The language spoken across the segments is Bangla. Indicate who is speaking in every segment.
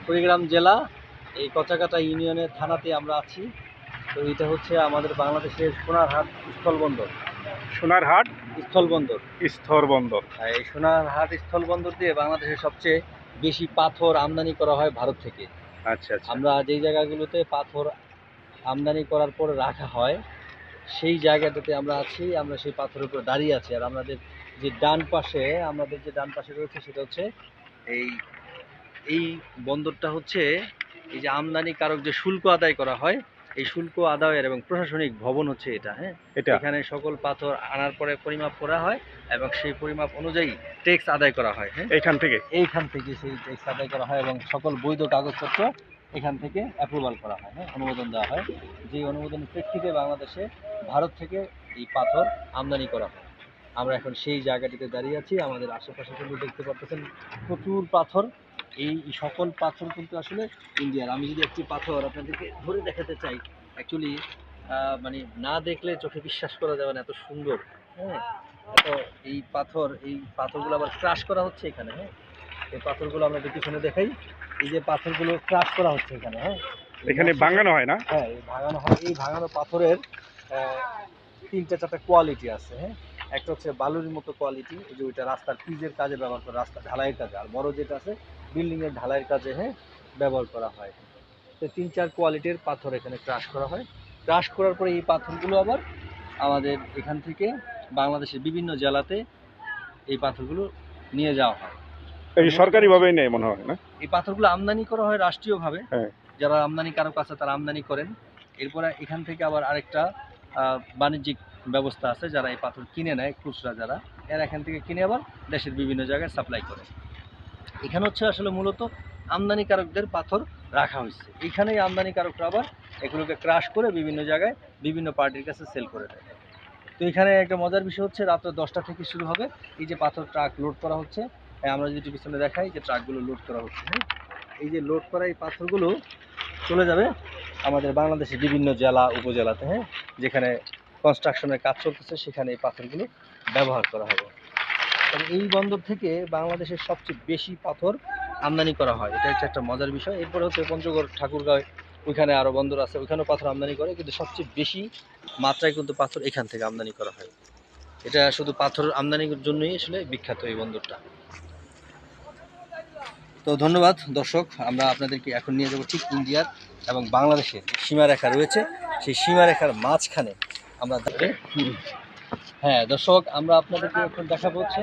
Speaker 1: কুড়িগ্রাম জেলা এই কচাকাটা ইউনিয়নের থানাতে আমরা আছি। তো এটা হচ্ছে আমাদের বাংলাদেশের সোনারহাট স্থলবন্দর।
Speaker 2: সোনারহাট
Speaker 1: স্থলবন্দর
Speaker 2: স্থলবন্দর।
Speaker 1: এই সোনারহাট স্থলবন্দর দিয়ে বাংলাদেশের সবচেয়ে বেশি পাথর আমদানি করা হয় ভারত থেকে।
Speaker 2: আচ্ছা আচ্ছা।
Speaker 1: আমরা যেই জায়গাগুলোতে পাথর আমদানি করার পর রাখা হয় সেই জায়গাটাতে আমরা আছি। আমরা সেই পাথরের উপর দাঁড়িয়ে আছি। আর আমাদের যে ডান পাশে রয়েছে সেটা হচ্ছে এই এই বন্দরটা হচ্ছে এই যে আমদানিকারক যে শুল্ক আদায় করা হয় এই শুল্ক আদায়ের এবং প্রশাসনিক ভবন হচ্ছে এটা। হ্যাঁ, এখানে সকল পাথর আনার পরে পরিমাপ করা হয় এবং সেই পরিমাপ অনুযায়ী ট্যাক্স আদায় করা হয়। হ্যাঁ, এইখান থেকে সেই ট্যাক্স আদায় করা হয় এবং সকল বৈধ কাগজপত্র এখান থেকে অ্যাপ্রুভাল করা হয়। হ্যাঁ, অনুমোদন দেওয়া হয়। যে অনুমোদনের প্রেক্ষিতে বাংলাদেশে ভারত থেকে এই পাথর আমদানি করা হয়। আমরা এখন সেই জায়গাটিতে দাঁড়িয়ে আছি। আমাদের আশেপাশে কিন্তু দেখতে পাচ্ছেন প্রচুর পাথর। এই সকল পাথর কিন্তু আসলে ইন্ডিয়ার। আমি যদি একটি পাথর আপনাদেরকে ধরে দেখাতে চাই, অ্যাকচুয়ালি মানে না দেখলে চোখে বিশ্বাস করা যাবে না, এত সুন্দর। হ্যাঁ, তো এই পাথরগুলো আবার ক্রাশ করা হচ্ছে এখানে। হ্যাঁ, এই পাথরগুলো আমরা যদি পিছনে দেখাই, এই যে পাথরগুলো ক্রাশ করা হচ্ছে এখানে। হ্যাঁ,
Speaker 2: এখানে ভাঙানো হয় না?
Speaker 1: হ্যাঁ, এই ভাঙানো হয়। এই ভাঙানো পাথরের তিনটা চারটা কোয়ালিটি আছে। হ্যাঁ, একটা হচ্ছে বালুর মতো কোয়ালিটি, এই যে ওইটা রাস্তার পিচের কাজে ব্যবহার করে, রাস্তা ঢালাইয়ের কাজে। আর বড় যেটা আছে বিল্ডিং এর ঢালাইয়ের কাজে, হ্যাঁ, ব্যবহার করা হয়। তো তিন চার কোয়ালিটির পাথর এখানে ক্রাশ করা হয়। ক্রাশ করার পরে এই পাথরগুলো আবার আমাদের এখান থেকে বাংলাদেশের বিভিন্ন জেলাতে এই পাথরগুলো নিয়ে যাওয়া হয়।
Speaker 2: এই সরকারিভাবেই নেই মনে হয় না?
Speaker 1: এই পাথরগুলো আমদানি করা হয় রাষ্ট্রীয়ভাবে।
Speaker 2: হ্যাঁ।
Speaker 1: যারা আমদানিকারক আছে তারা আমদানি করেন। এরপরে এখান থেকে আবার আরেকটা বাণিজ্যিক ব্যবস্থা আছে, যারা এই পাথর কিনে নেয়, খুচরা যারা, এরা এখান থেকে কিনে আবার দেশের বিভিন্ন জায়গায় সাপ্লাই করে। এখানে হচ্ছে আসলে মূলত আমদানিকারকদের পাথর রাখা হয়েছে। এইখানেই আমদানিকারকরা আবার এগুলোকে ক্রাশ করে বিভিন্ন জায়গায় বিভিন্ন পার্টির কাছে সেল করে দেয়। তো এখানে একটা মজার বিষয় হচ্ছে রাত্র 10টা থেকে শুরু হবে এই যে পাথর ট্রাক লোড করা হচ্ছে। আমরা যদি পিছনে দেখাই যে ট্রাকগুলো লোড করা হচ্ছে। হ্যাঁ, এই যে লোড করা এই পাথরগুলো চলে যাবে আমাদের বাংলাদেশের বিভিন্ন জেলা উপজেলাতে। হ্যাঁ, যেখানে কনস্ট্রাকশনের কাজ চলতেছে সেখানে এই পাথরগুলো ব্যবহার করা হবে। তবে এই বন্দর থেকে বাংলাদেশের সবচেয়ে বেশি পাথর আমদানি করা হয়, এটা হচ্ছে একটা মজার বিষয়। এরপরে হচ্ছে পঞ্চগড়, ঠাকুরগাঁও, ওইখানে আরও বন্দর আছে, ওইখানেও পাথর আমদানি করে, কিন্তু সবচেয়ে বেশি মাত্রায় কিন্তু পাথর এখান থেকে আমদানি করা হয়। এটা শুধু পাথর আমদানির জন্যই আসলে বিখ্যাত এই বন্দরটা। তো ধন্যবাদ দর্শক, আমরা আপনাদেরকে এখন নিয়ে যাবো ঠিক ইন্ডিয়ার এবং বাংলাদেশের সীমারেখা রয়েছে সেই সীমারেখার মাঝখানে আমরা। হ্যাঁ দর্শক, আমরা আপনাদেরকে এখন দেখাবো হচ্ছে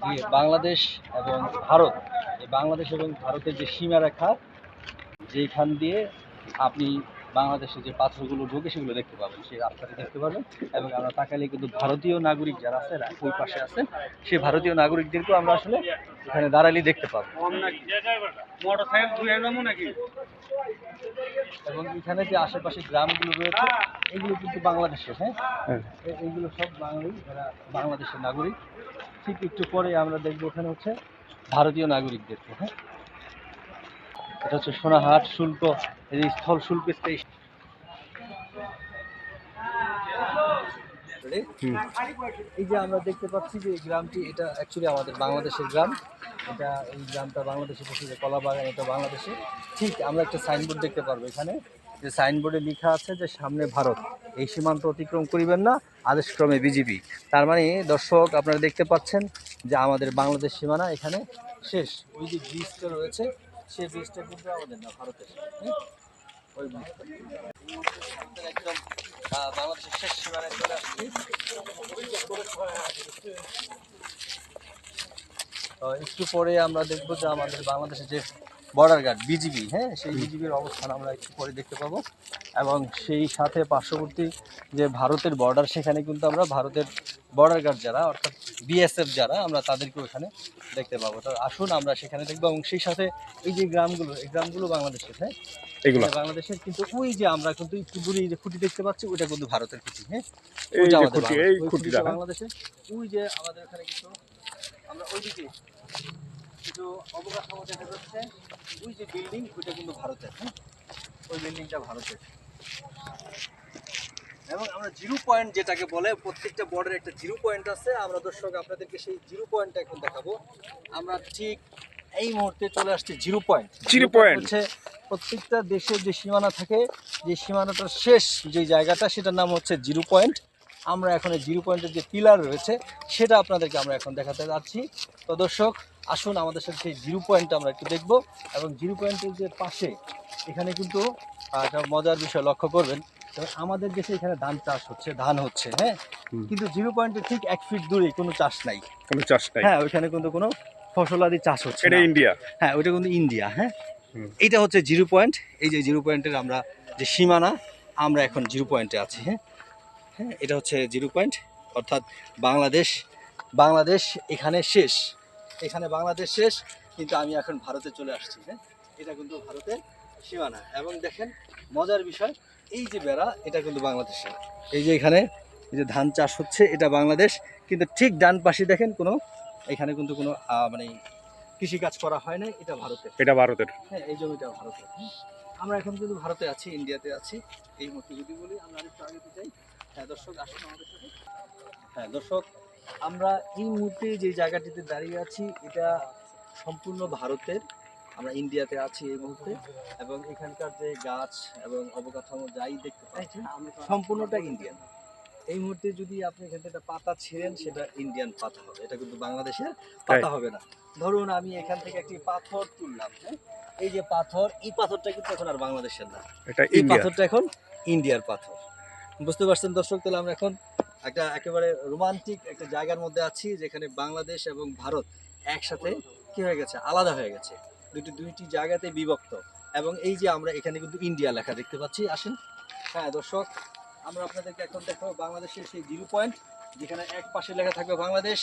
Speaker 1: যে বাংলাদেশ এবং ভারত, এই বাংলাদেশ এবং ভারতের যে সীমারেখা, যেখান দিয়ে আপনি বাংলাদেশে যে পাথরগুলো ঢোকে সেগুলো দেখতে পাবেন, সেই রাস্তাটা দেখতে পাবেন। এবং আমরা তাকালে কিন্তু ভারতীয় নাগরিক যারা আছে ওই পাশে আছে, সেই ভারতীয় নাগরিকদেরকেও আমরা আসলে এখানে দাঁড়ালে দেখতে পাবো। এবং এখানে যে আশেপাশে গ্রামগুলো রয়েছে এগুলো কিন্তু বাংলাদেশের। হ্যাঁ, এইগুলো সব বাঙালি, যারা বাংলাদেশের নাগরিক। ঠিক একটু পরে আমরা দেখবো ওখানে হচ্ছে ভারতীয় নাগরিকদেরকে। হ্যাঁ, এটা হচ্ছে সোনারহাট শুল্ক, এই স্থল শুল্ক স্টেশন। এই যে আমরা দেখতে পাচ্ছি যে এই গ্রামটি, এটা অ্যাকচুয়ালি আমাদের বাংলাদেশের গ্রাম। এটা এই গ্রামটা বাংলাদেশের পাশে যে কলাবাগান, এটা বাংলাদেশে। ঠিক আমরা একটা সাইনবোর্ড দেখতে পারবো এখানে, যে সাইনবোর্ডে লেখা আছে যে সামনে ভারত, এই সীমান্ত অতিক্রম করিবেন না, আদেশক্রমে বিজিবি। তার মানে দর্শক আপনারা দেখতে পাচ্ছেন যে আমাদের বাংলাদেশ সীমানা এখানে শেষ। ওই যে ব্রিজটা রয়েছে সেই ব্রিজটা কিন্তু আমাদের না, ভারতের। হ্যাঁ, ওই ব্রিজটা একদম বাংলাদেশের শেষ সীমানায় চলে আসছি। একটু পরে আমরা দেখবো যে আমাদের বাংলাদেশের যে বর্ডার গার্ড বিজিবি, হ্যাঁ, সেই বিজিবির অবস্থান আমরা একটু পরে দেখতে পাবো। এবং সেই সাথে পার্শ্ববর্তী যে ভারতের বর্ডার, সেখানে কিন্তু আমরা ভারতের বর্ডার গার্ড যারা, অর্থাৎ বিএসএফ যারা, আমরা তাদেরকেও এখানে দেখতে পাবো। তো আসুন আমরা সেখানে দেখবো। এবং সেই সাথে এই যে গ্রামগুলো, এই গ্রামগুলো বাংলাদেশের। হ্যাঁ, এগুলো বাংলাদেশের, কিন্তু ওই যে আমরা কিন্তু একটু দূরে যে খুঁটি দেখতে পাচ্ছি ওটা কিন্তু ভারতের খুঁটি। হ্যাঁ, ওই যে আমাদের বাংলাদেশের। ওই যে আমাদের এখানে কিন্তু আমরা ওইদিকে কিছু অবকাঠামো দেখা যাচ্ছে, ওই যে বিল্ডিং ওইটা কিন্তু ভারতের। হ্যাঁ, ওই বিল্ডিংটা ভারতের। এবং আমরা জিরো পয়েন্ট যেটাকে বলে, প্রত্যেকটা বর্ডারে একটা জিরো পয়েন্ট আছে। আমরা দর্শক আপনাদেরকে সেই জিরো পয়েন্টটা এখন দেখাবো। আমরা ঠিক এই মুহূর্তে চলে আসছে জিরো পয়েন্ট।
Speaker 2: জিরো পয়েন্ট
Speaker 1: হচ্ছে প্রত্যেকটা দেশের যে সীমানা থাকে, যে সীমানাটার শেষ যে জায়গাটা, সেটার নাম হচ্ছে জিরো পয়েন্ট। আমরা এখন এই জিরো পয়েন্টের যে পিলার রয়েছে সেটা আপনাদেরকে আমরা এখন দেখাতে যাচ্ছি। তো দর্শক আসুন আমাদের সাথে সেই জিরো পয়েন্টটা আমরা একটু দেখব। এবং জিরো পয়েন্টের যে পাশে এখানে কিন্তু একটা মজার বিষয় লক্ষ্য করবেন, আমাদের দেশে এখানে ধান চাষ হচ্ছে, ধান হচ্ছে, হ্যাঁ, কিন্তু জিরো পয়েন্টের ঠিক 1 ফিট দূরে কোনো চাষ নাই।
Speaker 2: কোনো চাষ নাই।
Speaker 1: হ্যাঁ, ওইখানে কিন্তু কোনো ফসলাদি চাষ হচ্ছে
Speaker 2: এটা
Speaker 1: না।
Speaker 2: ইন্ডিয়া।
Speaker 1: হ্যাঁ, ওইটা কিন্তু ইন্ডিয়া। হ্যাঁ, এইটা হচ্ছে জিরো পয়েন্ট। এই যে জিরো পয়েন্টের আমরা যে সীমানা, আমরা এখন জিরো পয়েন্টে আছি। হ্যাঁ হ্যাঁ, এটা হচ্ছে জিরো পয়েন্ট, অর্থাৎ বাংলাদেশ। বাংলাদেশ এখানে শেষ, এখানে বাংলাদেশ শেষ, কিন্তু আমি এখন ভারতে চলে আসছি। হ্যাঁ, এটা কিন্তু ভারতের সীমানা। এবং দেখেন মজার বিষয়, এই যে বেড়া, এটা কিন্তু বাংলাদেশে। এই যে এখানে এই যে ধান চাষ হচ্ছে, এটা বাংলাদেশ, কিন্তু ঠিক ডান পাশে দেখেন কোনো, এখানে কিন্তু কোনো মানে কৃষিকাজ করা হয় না, এটা ভারতের।
Speaker 2: এটা ভারতের।
Speaker 1: হ্যাঁ, এই জমিটা ভারতের। আমরা এখন কিন্তু ভারতে আছি, ইন্ডিয়াতে আছি। এই মুহূর্তে যদি বলি আমরা আরেকটু আগে যাই। হ্যাঁ দর্শক আসুন আমাদের সাথে। হ্যাঁ দর্শক, আমরা এই মুহূর্তে যে জায়গাটিতে দাঁড়িয়ে আছি এটা সম্পূর্ণ ভারতের। আমরা ইন্ডিয়াতে আছি এই মুহূর্তে, এবং এখানকার যে গাছ এবং অবকাঠামো যাই দেখতে পাচ্ছি সম্পূর্ণটা ইন্ডিয়ান। এই মুহূর্তে যদি আপনি এখান থেকে একটা পাতা ছিঁড়েন, সেটা ইন্ডিয়ান পাতা হবে, এটা কিন্তু বাংলাদেশের পাতা হবে না। ধরুন আমি এখান থেকে একটি পাথর তুললাম, হ্যাঁ, এই যে পাথর, এই পাথরটা কিন্তু এখন আর বাংলাদেশের না,
Speaker 2: এটা
Speaker 1: এই
Speaker 2: ইন্ডিয়া।
Speaker 1: পাথরটা এখন ইন্ডিয়ার পাথর। বুঝতে পারছেন দর্শক? তাহলে আমরা এখন একটা একেবারে রোমান্টিক একটা জায়গার মধ্যে আছি, যেখানে বাংলাদেশ এবং ভারত একসাথে কি হয়ে গেছে, আলাদা হয়ে গেছে, দুইটি জায়গাতে বিভক্ত। এবং এই যে আমরা এখানে কিন্তু ইন্ডিয়া লেখা দেখতে পাচ্ছি। আসেন। হ্যাঁ দর্শক, আমরা আপনাদেরকে এখন দেখাবো বাংলাদেশের সেই জিরো পয়েন্ট, যেখানে এক পাশে লেখা থাকবে বাংলাদেশ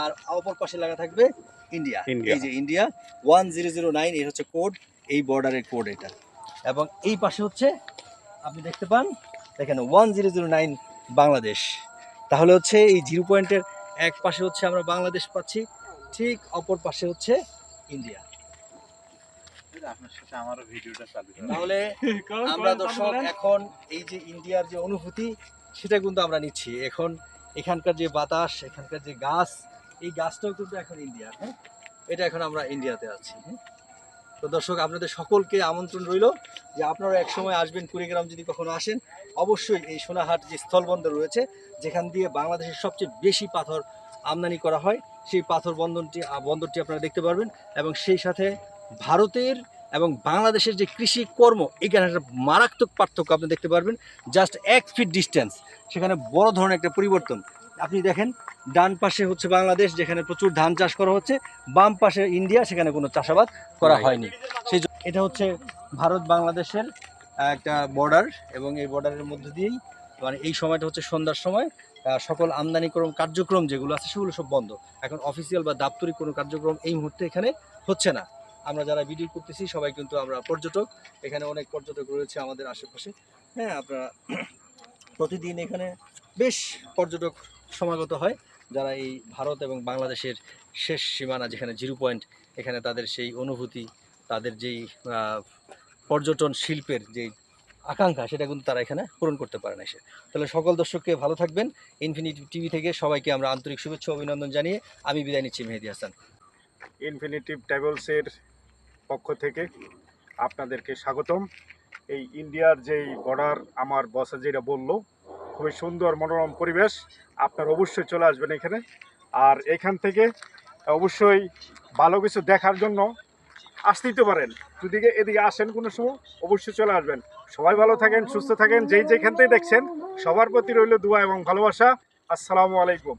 Speaker 1: আর অপর পাশে লেখা থাকবে ইন্ডিয়া। এই যে ইন্ডিয়া 1009, এই হচ্ছে কোড, এই বর্ডারের কোড এটা। এবং এই পাশে হচ্ছে আপনি দেখতে পান, দেখেন 1009 বাংলাদেশ। তাহলে হচ্ছে এই জিরো পয়েন্টের এক পাশে হচ্ছে আমরা বাংলাদেশ পাচ্ছি, ঠিক অপর পাশে হচ্ছে ইন্ডিয়া।
Speaker 3: আপনার সাথে আমারও ভিডিওটা চালু করা।
Speaker 1: তাহলে আমরা দর্শক এখন এই যে ইন্ডিয়ার যে অনুভূতি, সেটা কিন্তু আমরা নিচ্ছি এখন। এখানকার যে বাতাস, এখানকার যে গাছ, এই গাছটাও কিন্তু এখন ইন্ডিয়া। হ্যাঁ, এটা এখন আমরা ইন্ডিয়াতে আছি। হ্যাঁ, তো দর্শক আপনাদের সকলকে আমন্ত্রণ রইল যে আপনারা এক সময় আসবেন, কুড়িগ্রাম যদি কখনো আসেন, অবশ্যই এই সোনাহাট যে স্থলবন্দর রয়েছে, যেখান দিয়ে বাংলাদেশের সবচেয়ে বেশি পাথর আমদানি করা হয়, সেই পাথর বন্দরটি আপনারা দেখতে পারবেন। এবং সেই সাথে ভারতের এবং বাংলাদেশের যে কৃষি কর্ম, এখানে একটা মারাত্মক পার্থক্য আপনি দেখতে পারবেন। জাস্ট 1 ফিট ডিস্টেন্স, সেখানে বড় ধরনের একটা পরিবর্তন। আপনি দেখেন ডান পাশে হচ্ছে বাংলাদেশ, যেখানে প্রচুর ধান চাষ করা হচ্ছে, বাম পাশে ইন্ডিয়া, সেখানে কোনো চাষাবাদ করা হয়নি। সেই এটা হচ্ছে ভারত বাংলাদেশের একটা বর্ডার, এবং এই বর্ডারের মধ্যে দিয়েই মানে এই সময়টা হচ্ছে সন্ধ্যার সময়, সকল আমদানিকরণ কার্যক্রম যেগুলো আছে সেগুলো সব বন্ধ। এখন অফিসিয়াল বা দাপ্তরিক কোনো কার্যক্রম এই মুহূর্তে এখানে হচ্ছে না। আমরা যারা ভিডিও করতেছি সবাই কিন্তু আমরা পর্যটক, এখানে অনেক পর্যটক রয়েছে আমাদের আশেপাশে। হ্যাঁ, আপনারা প্রতিদিন এখানে বেশ পর্যটক সমাগত হয়, যারা এই ভারত এবং বাংলাদেশের শেষ সীমানা যেখানে জিরো পয়েন্ট, এখানে তাদের সেই অনুভূতি, তাদের যেই পর্যটন শিল্পের যেই আকাঙ্ক্ষা, সেটা কিন্তু তারা এখানে পূরণ করতে পারে না এসে। তাহলে সকল দর্শককে ভালো থাকবেন। ইনফিনিটি টিভি থেকে সবাইকে আমরা আন্তরিক শুভেচ্ছা অভিনন্দন জানিয়ে আমি বিদায় নিচ্ছি, মেহেদী হাসান।
Speaker 2: ইনফিনিটিভ ট্রাভেলসের পক্ষ থেকে আপনাদেরকে স্বাগতম। এই ইন্ডিয়ার যেই বর্ডার, আমার বসে যেটা বললো, খুবই সুন্দর মনোরম পরিবেশ। আপনারা অবশ্যই চলে আসবেন এখানে। আর এখান থেকে অবশ্যই ভালো কিছু দেখার জন্য আসতেই তো পারেন। যদি এদিকে আসেন কোনো সময়, অবশ্যই চলে আসবেন। সবাই ভালো থাকেন, সুস্থ থাকেন। যেই যেখান থেকে দেখছেন, সবার প্রতি রইল দোয়া এবং ভালোবাসা। আসসালামু আলাইকুম।